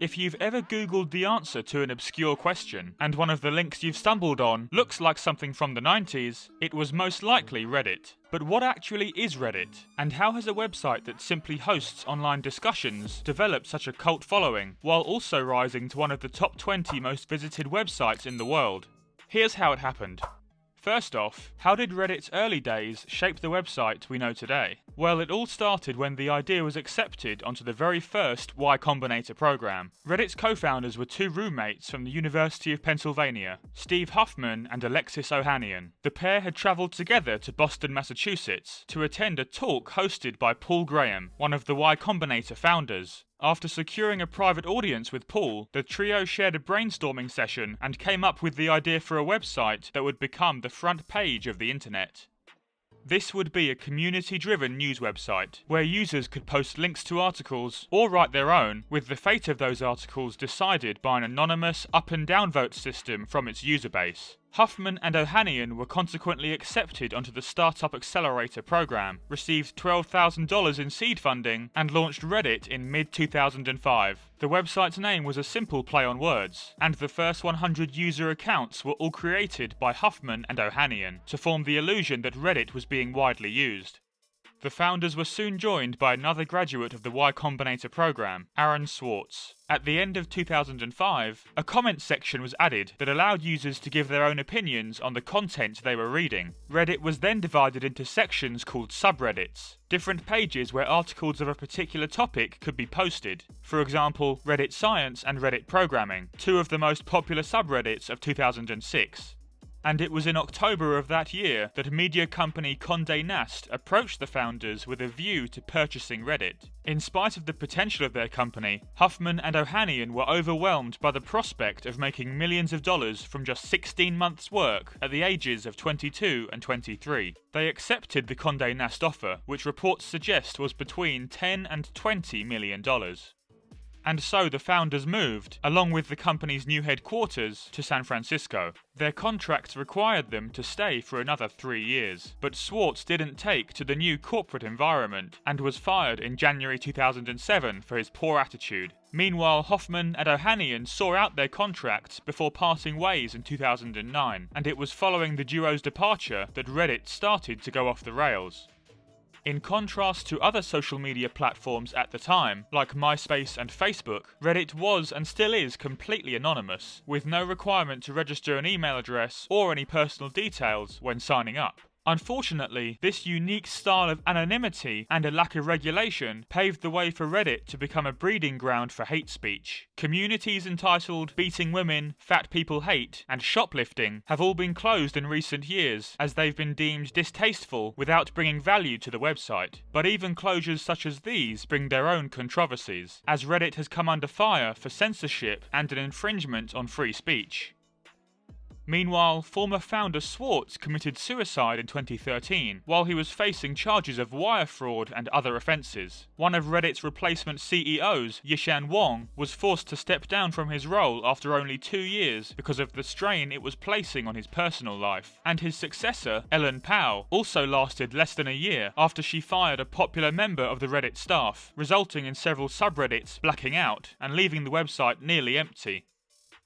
If you've ever Googled the answer to an obscure question, and one of the links you've stumbled on looks like something from the 90s, it was most likely Reddit. But what actually is Reddit? And how has a website that simply hosts online discussions developed such a cult following, while also rising to one of the top 20 most visited websites in the world? Here's how it happened. First off, how did Reddit's early days shape the website we know today? Well, it all started when the idea was accepted onto the very first Y Combinator program. Reddit's co-founders were two roommates from the University of Pennsylvania, Steve Huffman and Alexis Ohanian. The pair had travelled together to Boston, Massachusetts, to attend a talk hosted by Paul Graham, one of the Y Combinator founders. After securing a private audience with Paul, the trio shared a brainstorming session and came up with the idea for a website that would become the front page of the internet. This would be a community-driven news website, where users could post links to articles or write their own, with the fate of those articles decided by an anonymous up and down vote system from its user base. Huffman and Ohanian were consequently accepted onto the Startup Accelerator program, received $12,000 in seed funding, and launched Reddit in mid-2005. The website's name was a simple play on words, and the first 100 user accounts were all created by Huffman and Ohanian to form the illusion that Reddit was being widely used. The founders were soon joined by another graduate of the Y Combinator program, Aaron Swartz. At the end of 2005, a comment section was added that allowed users to give their own opinions on the content they were reading. Reddit was then divided into sections called subreddits, different pages where articles of a particular topic could be posted. For example, Reddit Science and Reddit Programming, two of the most popular subreddits of 2006. And it was in October of that year that media company Condé Nast approached the founders with a view to purchasing Reddit. In spite of the potential of their company, Huffman and Ohanian were overwhelmed by the prospect of making millions of dollars from just 16 months' work at the ages of 22 and 23. They accepted the Condé Nast offer, which reports suggest was between $10 and $20 million. And so the founders moved, along with the company's new headquarters, to San Francisco. Their contracts required them to stay for another 3 years, but Swartz didn't take to the new corporate environment and was fired in January 2007 for his poor attitude. Meanwhile, Huffman and Ohanian saw out their contracts before parting ways in 2009, and it was following the duo's departure that Reddit started to go off the rails. In contrast to other social media platforms at the time, like MySpace and Facebook, Reddit was and still is completely anonymous, with no requirement to register an email address or any personal details when signing up. Unfortunately, this unique style of anonymity and a lack of regulation paved the way for Reddit to become a breeding ground for hate speech. Communities entitled Beating Women, Fat People Hate, and Shoplifting have all been closed in recent years as they've been deemed distasteful without bringing value to the website. But even closures such as these bring their own controversies, as Reddit has come under fire for censorship and an infringement on free speech. Meanwhile, former founder Swartz committed suicide in 2013 while he was facing charges of wire fraud and other offences. One of Reddit's replacement CEOs, Yishan Wong, was forced to step down from his role after only 2 years because of the strain it was placing on his personal life. And his successor, Ellen Pao, also lasted less than a year after she fired a popular member of the Reddit staff, resulting in several subreddits blacking out and leaving the website nearly empty.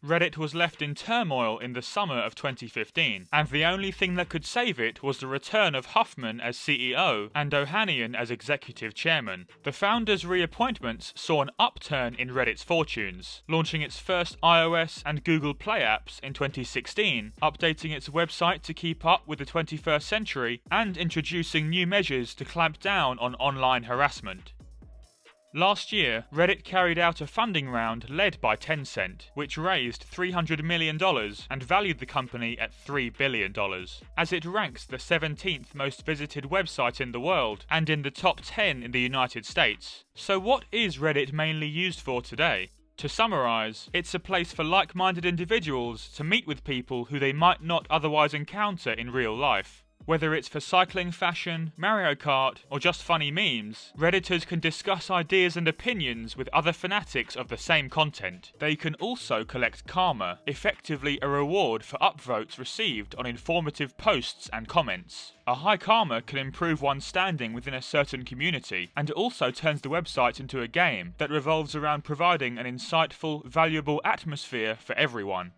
Reddit was left in turmoil in the summer of 2015, and the only thing that could save it was the return of Huffman as CEO and Ohanian as executive chairman. The founders' reappointments saw an upturn in Reddit's fortunes, launching its first iOS and Google Play apps in 2016, updating its website to keep up with the 21st century, and introducing new measures to clamp down on online harassment. Last year, Reddit carried out a funding round led by Tencent, which raised $300 million and valued the company at $3 billion, as it ranks the 17th most visited website in the world and in the top 10 in the United States. So what is Reddit mainly used for today? To summarise, it's a place for like-minded individuals to meet with people who they might not otherwise encounter in real life. Whether it's for cycling, fashion, Mario Kart, or just funny memes, Redditors can discuss ideas and opinions with other fanatics of the same content. They can also collect karma, effectively a reward for upvotes received on informative posts and comments. A high karma can improve one's standing within a certain community, and it also turns the website into a game that revolves around providing an insightful, valuable atmosphere for everyone.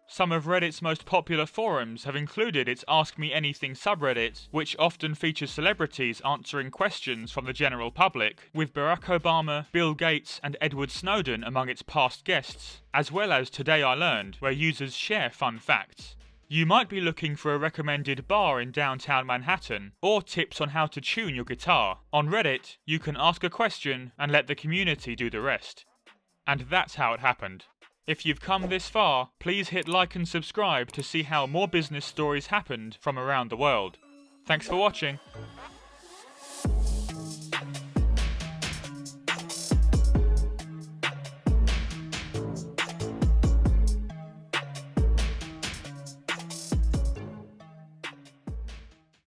Some of Reddit's most popular forums have included its Ask Me Anything subreddit, which often features celebrities answering questions from the general public, with Barack Obama, Bill Gates, and Edward Snowden among its past guests, as well as Today I Learned, where users share fun facts. You might be looking for a recommended bar in downtown Manhattan, or tips on how to tune your guitar. On Reddit, you can ask a question and let the community do the rest. And that's how it happened. If you've come this far, please hit like and subscribe to see how more business stories happened from around the world. Thanks for watching.